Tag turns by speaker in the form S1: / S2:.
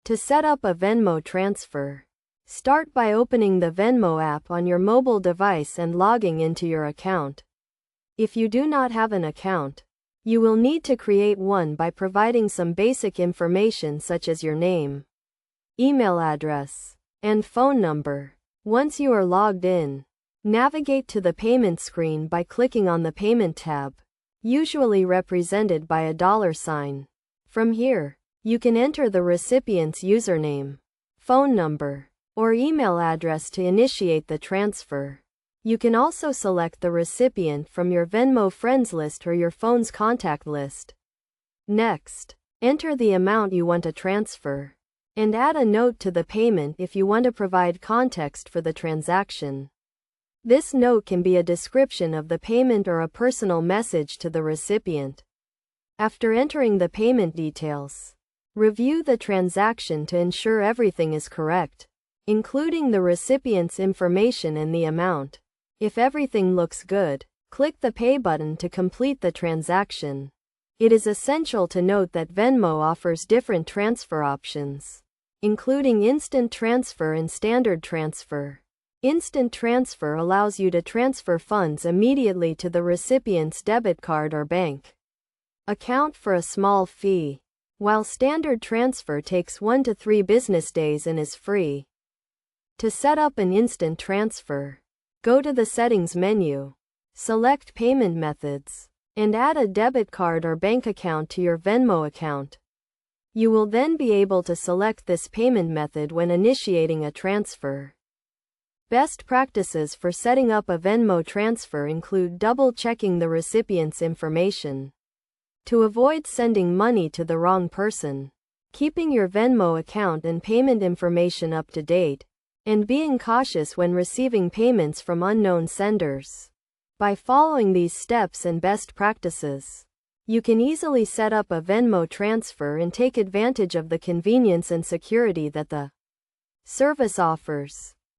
S1: To set up a Venmo transfer, start by opening the Venmo app on your mobile device and logging into your account. If you do not have an account, you will need to create one by providing some basic information such as your name, email address, and phone number. Once you are logged in, navigate to the payment screen by clicking on the Payment tab, usually represented by a $sign. From here, you can enter the recipient's username, phone number, or email address to initiate the transfer. You can also select the recipient from your Venmo friends list or your phone's contact list. Next, enter the amount you want to transfer, and add a note to the payment if you want to provide context for the transaction. This note can be a description of the payment or a personal message to the recipient. After entering the payment details, review the transaction to ensure everything is correct, including the recipient's information and the amount. If everything looks good, click the Pay button to complete the transaction. It is essential to note that Venmo offers different transfer options, including instant transfer and standard transfer. Instant transfer allows you to transfer funds immediately to the recipient's debit card or bank account for a small fee, while standard transfer takes 1 to 3 business days and is free. To set up an instant transfer, go to the Settings menu, select Payment Methods, and add a debit card or bank account to your Venmo account. You will then be able to select this payment method when initiating a transfer. Best practices for setting up a Venmo transfer include double-checking the recipient's information to avoid sending money to the wrong person, keeping your Venmo account and payment information up to date, and being cautious when receiving payments from unknown senders. By following these steps and best practices, you can easily set up a Venmo transfer and take advantage of the convenience and security that the service offers.